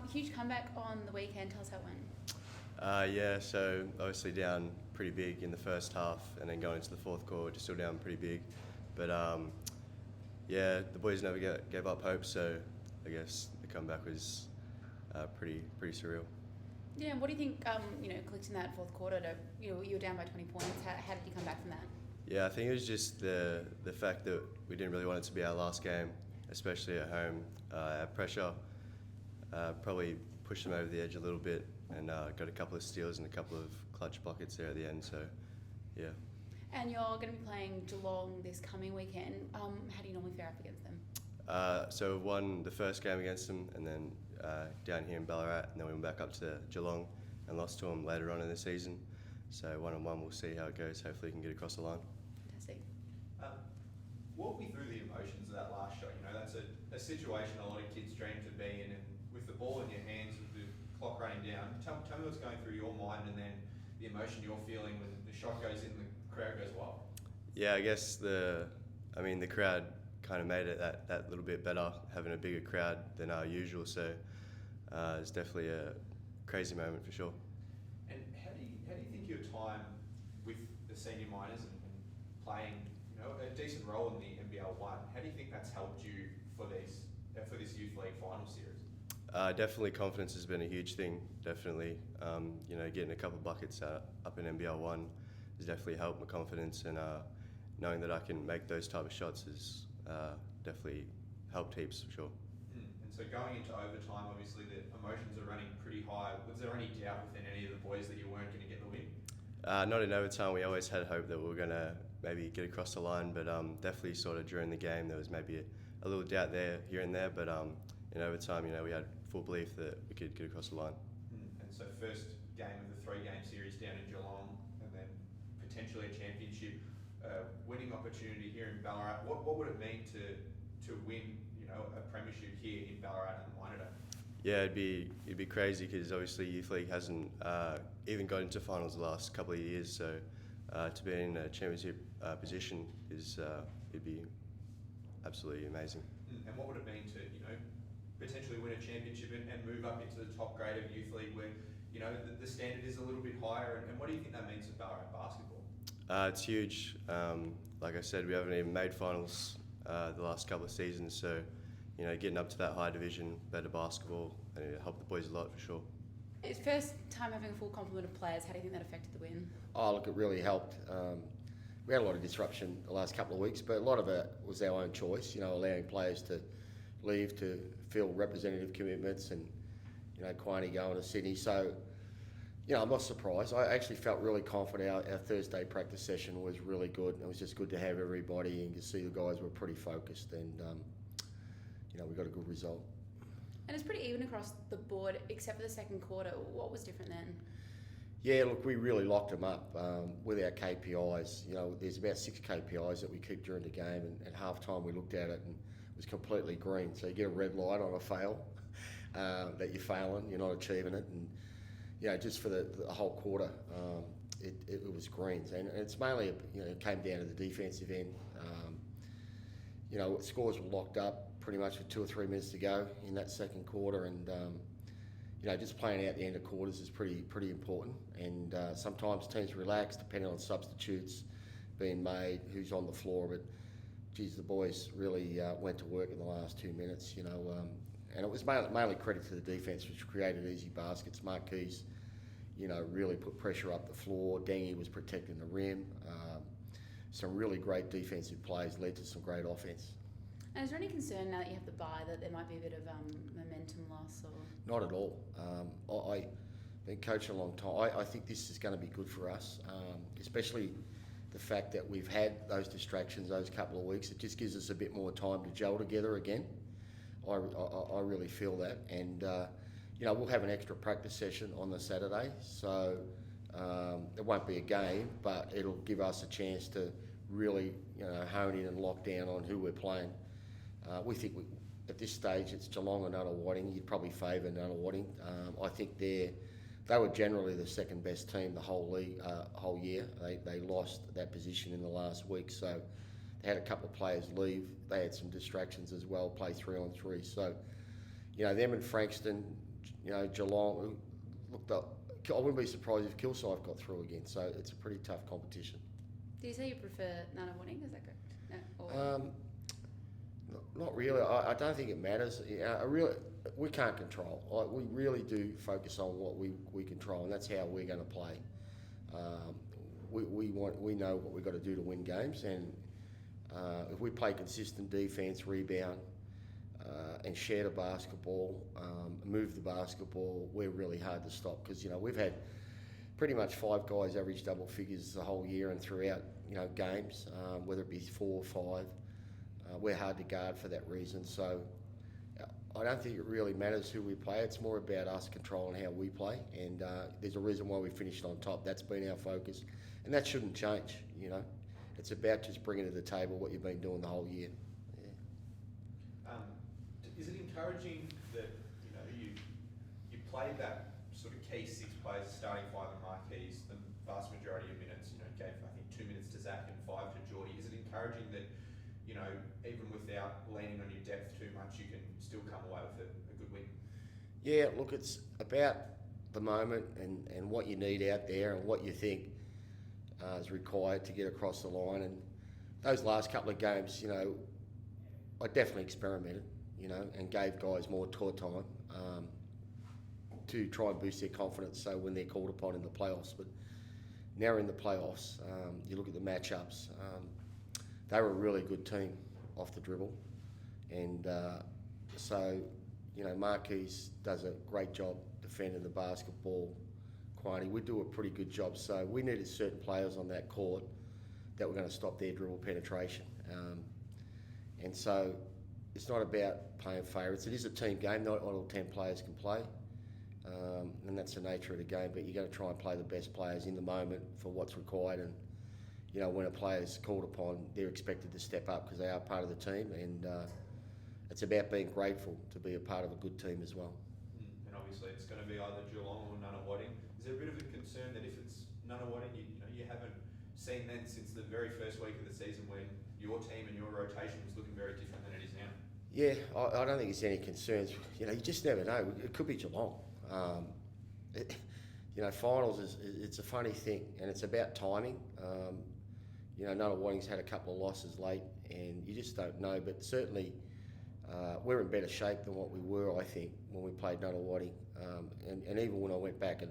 Huge comeback on the weekend. Tell us how it went. Yeah, so obviously down pretty big in the first half, and then going into the fourth quarter, still down pretty big. But yeah, the boys never gave up hope, so I guess the comeback was pretty surreal. Yeah, and what do you think? Collecting that fourth quarter, you were down by 20 points. How did you come back from that? Yeah, I think it was just the fact that we didn't really want it to be our last game, especially at home. Our pressure probably pushed them over the edge a little bit, and got a couple of steals and a couple of clutch buckets there at the end. So, yeah. And you're going to be playing Geelong this coming weekend. How do you normally fare up against them? So we won the first game against them, and then down here in Ballarat, and then we went back up to Geelong and lost to them later on in the season. So 1-1, we'll see how it goes. Hopefully we can get across the line. Fantastic. Walk me through the emotions of that last shot. That's a situation a lot of kids dream to be in, and with the ball in your hands, with the clock running down, tell me what's going through your mind, and then the emotion you're feeling when the shot goes in and the crowd goes wild. Yeah, I guess the crowd kind of made it that little bit better, having a bigger crowd than our usual. So it's definitely a crazy moment for sure. And how do you think your time with the senior minors and playing a decent role in the NBL1, how do you think that's helped you for this Youth League final series? Definitely confidence has been a huge thing, definitely. Getting a couple of buckets up in NBL1 has definitely helped my confidence, and knowing that I can make those type of shots has definitely helped heaps for sure. And so going into overtime, obviously the emotions are running pretty high. Was there any doubt within any of the boys that you weren't going to get the win? Not in overtime. We always had hope that we were going to maybe get across the line, but definitely sort of during the game there was maybe a little doubt there, here and there, but in overtime, we had full belief that we could get across the line. And so first game of the 3-game series down in Geelong, and then potentially a championship winning opportunity here in Ballarat. What would it mean to win a premiership here in Ballarat and Wyandotte? Yeah, it'd be crazy because obviously Youth League hasn't even got into finals the last couple of years. So to be in a championship position it'd be absolutely amazing. And what would it mean to potentially win a championship and move up into the top grade of Youth League, where the standard is a little bit higher? And what do you think that means for Ballarat basketball? It's huge. Like I said, we haven't even made finals the last couple of seasons. So getting up to that high division, better basketball, and it helped the boys a lot for sure. It's first time having a full complement of players. How do you think that affected the win? Oh, look, it really helped. We had a lot of disruption the last couple of weeks, but a lot of it was our own choice, allowing players to leave to fill representative commitments, and, Quiney going to Sydney. So, I'm not surprised. I actually felt really confident. Our Thursday practice session was really good. It was just good to have everybody and to see the guys were pretty focused, and, we got a good result. And it's pretty even across the board, except for the second quarter. What was different then? Yeah, look, we really locked them up with our KPIs. There's about 6 KPIs that we keep during the game, and at halftime we looked at it and it was completely green. So you get a red light on a fail, that you're failing, you're not achieving it, and just for the whole quarter, it was greens, and it's mainly it came down to the defensive end. Scores were locked up pretty much with 2 or 3 minutes to go in that second quarter, and just playing out the end of quarters is pretty important. And sometimes teams relax depending on substitutes being made, who's on the floor. But geez, the boys really went to work in the last 2 minutes, and it was mainly credit to the defence, which created easy baskets. Marqueze, really put pressure up the floor. Dengi was protecting the rim. Some really great defensive plays led to some great offence. And is there any concern now that you have the bye that there might be a bit of momentum loss? Or Not at all. I've been coaching a long time. I think this is going to be good for us, especially the fact that we've had those distractions those couple of weeks. It just gives us a bit more time to gel together again. I really feel that. And, we'll have an extra practice session on the Saturday. So it won't be a game, but it'll give us a chance to really hone in and lock down on who we're playing. We think at this stage it's Geelong and Nunawading. You'd probably favour Nunawading. I think they were generally the second best team the whole league, whole year. They lost that position in the last week, so they had a couple of players leave. They had some distractions as well, play 3-on-3. So, them and Frankston, Geelong looked up. I wouldn't be surprised if Kilsyth got through again. So it's a pretty tough competition. Do you say you prefer Nunawading? Is that correct? No. Or Not really. I don't think it matters. We can't control. We really do focus on what we control, and that's how we're going to play. We know what we've got to do to win games, and if we play consistent defence, rebound, and share the basketball, move the basketball, we're really hard to stop because we've had pretty much 5 guys average double figures the whole year and throughout games, whether it be 4 or 5. We're hard to guard for that reason. So I don't think it really matters who we play. It's more about us controlling how we play, and there's a reason why we finished on top. That's been our focus, and that shouldn't change. It's about just bringing to the table what you've been doing the whole year. Is it encouraging that you played that sort of key 6 players, starting 5 in Marqueze, the vast majority of minutes? Gave I think 2 minutes to Zach and 5 to Geordie. Is it encouraging that even without leaning on your depth too much, you can still come away with a good win? Yeah, look, it's about the moment and what you need out there and what you think is required to get across the line. And those last couple of games, I definitely experimented, and gave guys more tour time to try and boost their confidence so when they're called upon in the playoffs. But now in the playoffs, you look at the matchups, they were a really good team off the dribble. And so Marqueze does a great job defending the basketball. Quantity, we do a pretty good job. So we needed certain players on that court that were going to stop their dribble penetration. And so it's not about playing favourites. It is a team game. Not all 10 players can play. And that's the nature of the game. But you've got to try and play the best players in the moment for what's required. And, when a player's called upon, they're expected to step up because they are part of the team. And it's about being grateful to be a part of a good team as well. And obviously it's going to be either Geelong or Nunawading. Is there a bit of a concern that if it's Nunawading, you haven't seen them since the very first week of the season when your team and your rotation was looking very different than it is now? Yeah, I don't think there's any concerns. You just never know. It could be Geelong. Finals it's a funny thing, and it's about timing. Nunawading's had a couple of losses late, and you just don't know. But certainly, we're in better shape than what we were, I think, when we played Nunawading. And even when I went back and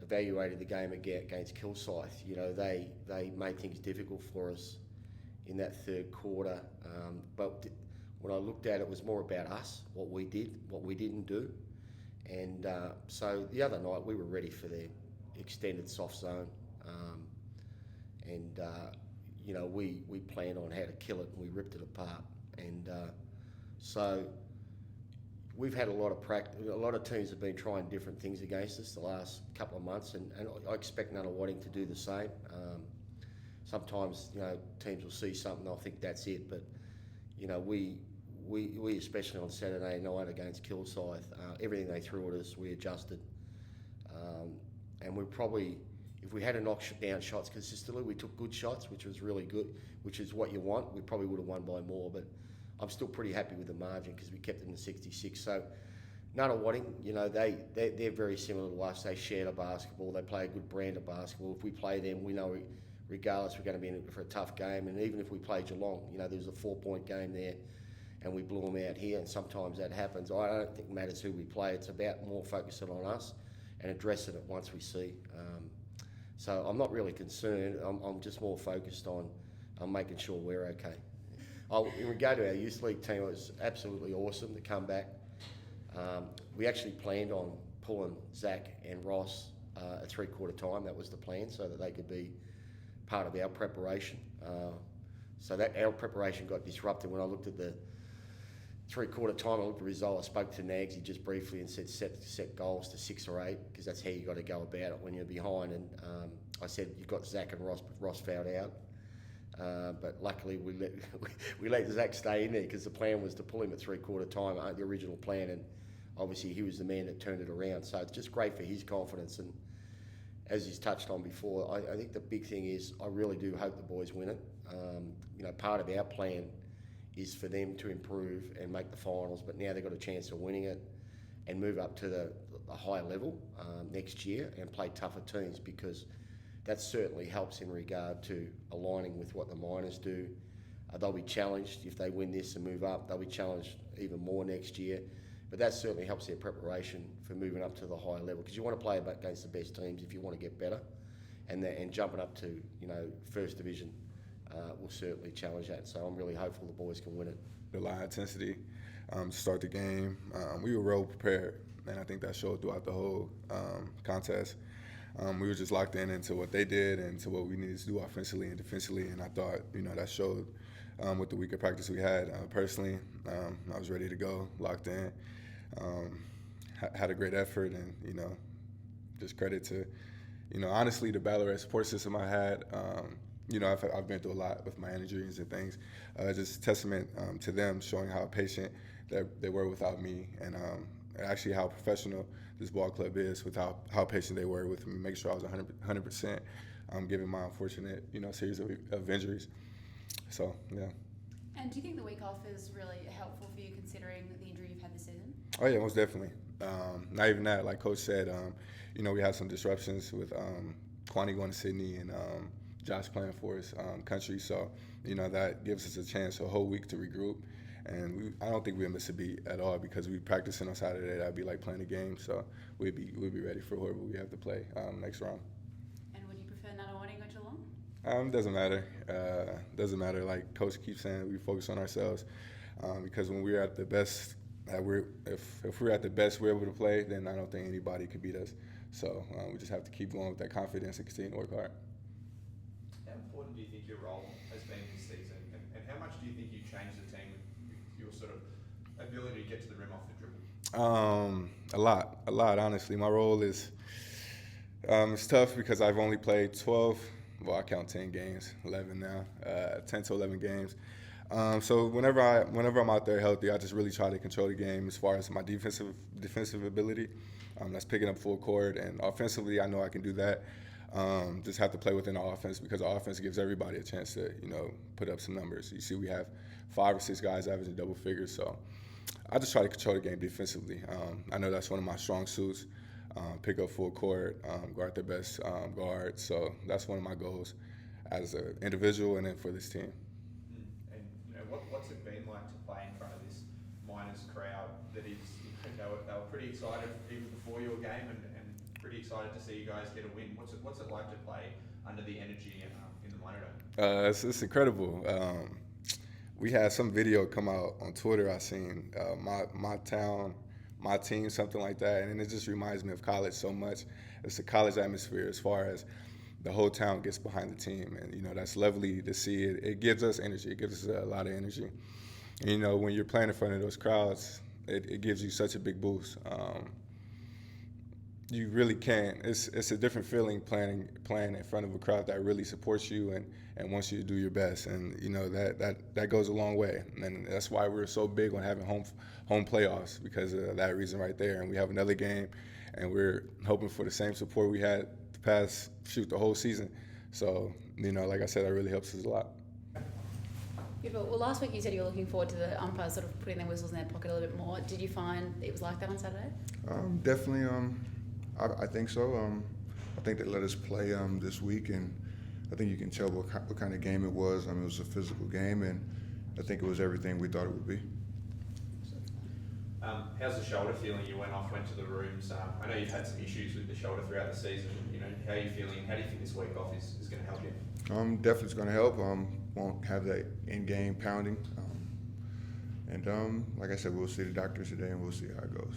evaluated the game against Kilsyth, they made things difficult for us in that third quarter. But when I looked at it, it was more about us, what we did, what we didn't do. And so the other night, we were ready for the extended soft zone. We planned on how to kill it, and we ripped it apart. And so we've had a lot of practice. A lot of teams have been trying different things against us the last couple of months, and I expect Nunawading to do the same. Sometimes teams will see something, they'll think that's it, but we especially on Saturday night against Kilsyth, everything they threw at us, we adjusted, and we probably, if we had to knock down shots consistently, we took good shots, which was really good, which is what you want. We probably would have won by more, but I'm still pretty happy with the margin because we kept them to 66. So Nunawading, they're very similar to us. They share the basketball. They play a good brand of basketball. If we play them, we know regardless we're going to be in it for a tough game. And even if we play Geelong, there was a 4-point game there, and we blew them out here. And sometimes that happens. I don't think it matters who we play. It's about more focusing on us and addressing it once we see. So I'm not really concerned. I'm just more focused on making sure we're okay. In regard to our youth league team, it was absolutely awesome to come back. We actually planned on pulling Zach and Ross at 3/4 time. That was the plan, so that they could be part of our preparation. So that our preparation got disrupted when I looked at the 3/4 time. I looked at the result. I spoke to Nagsy just briefly and said set goals to 6 or 8 because that's how you got to go about it when you're behind. And I said you've got Zach and Ross, but Ross fouled out. But luckily we let Zach stay in there because the plan was to pull him at 3/4 time, the original plan, and obviously he was the man that turned it around. So it's just great for his confidence, and as he's touched on before, I think the big thing is I really do hope the boys win it. Part of our plan is for them to improve and make the finals, but now they've got a chance of winning it, and move up to the higher level next year and play tougher teams, because that certainly helps in regard to aligning with what the Miners do. They'll be challenged if they win this and move up. They'll be challenged even more next year. But that certainly helps their preparation for moving up to the higher level, because you want to play against the best teams if you want to get better. And jumping up to, First Division will certainly challenge that. So I'm really hopeful the boys can win it. The high intensity to start the game. We were well prepared, and I think that showed throughout the whole contest. We were just locked into what they did and to what we needed to do offensively and defensively, and I thought, that showed with the week of practice we had. Personally, I was ready to go, locked in, had a great effort, and, just credit to, honestly, the Ballarat support system I had. I've been through a lot with my injuries and things. Just testament to them, showing how patient they were without me, and actually how professional this ball club is with how patient they were with me, make sure I was 100%, given my unfortunate, series of injuries. So, yeah. And do you think the week off is really helpful for you, considering the injury you've had this season? Oh, yeah, most definitely. Not even that, like Coach said, we had some disruptions with Kwani going to Sydney and Josh playing for his country. So, that gives us a chance, a whole week to regroup. And I don't think we'll miss a beat at all, because we practicing on Saturday. That'd be like playing a game. So we'll be ready for whoever we have to play next round. And would you prefer Nunawading or Geelong? Doesn't matter. Doesn't matter. Like Coach keeps saying, we focus on ourselves, because when we're at the best, if we're at the best we're able to play, then I don't think anybody could beat us. So we just have to keep going with that confidence and continue to work hard. How important do you think your role has been this season, and how much do you think you changed the team with your sort of ability to get to the rim off the dribble? A lot, honestly. My role is it's tough because I've only played 12, well, I count 10 games, 11 now, 10 to 11 games. So whenever I'm out there healthy, I just really try to control the game as far as my defensive ability. That's picking up full court, and offensively, I know I can do that. Just have to play within the offense, because the offense gives everybody a chance to, put up some numbers. You see, we have 5 or 6 guys averaging double figures, so I just try to control the game defensively. I know that's one of my strong suits. Pick up full court, guard their best guard. So that's one of my goals as an individual and then for this team. And what's it been like to play in front of this Miners crowd that is, they were pretty excited even before your game and pretty excited to see you guys get a win. What's it like to play under the energy in the Miner Dome? It's incredible. We had some video come out on Twitter. I seen my town, my team, something like that, and it just reminds me of college so much. It's a college atmosphere as far as the whole town gets behind the team, and that's lovely to see. It gives us energy. It gives us a lot of energy. And, when you're playing in front of those crowds, it gives you such a big boost. You really can't. It's a different feeling playing in front of a crowd that really supports you and wants you to do your best, and that goes a long way. And that's why we're so big on having home playoffs, because of that reason right there. And we have another game, and we're hoping for the same support we had the whole season. So like I said, that really helps us a lot. Beautiful. Well, last week you said you were looking forward to the umpires sort of putting their whistles in their pocket a little bit more. Did you find it was like that on Saturday? Definitely. I think so. I think they let us play this week, and I think you can tell what kind of game it was. It was a physical game, and I think it was everything we thought it would be. How's the shoulder feeling? You went to the rooms. I know you've had some issues with the shoulder throughout the season. How are you feeling? How do you think this week off is going to help you? Definitely it's going to help. Won't have that in-game pounding. And like I said, we'll see the doctors today, and we'll see how it goes.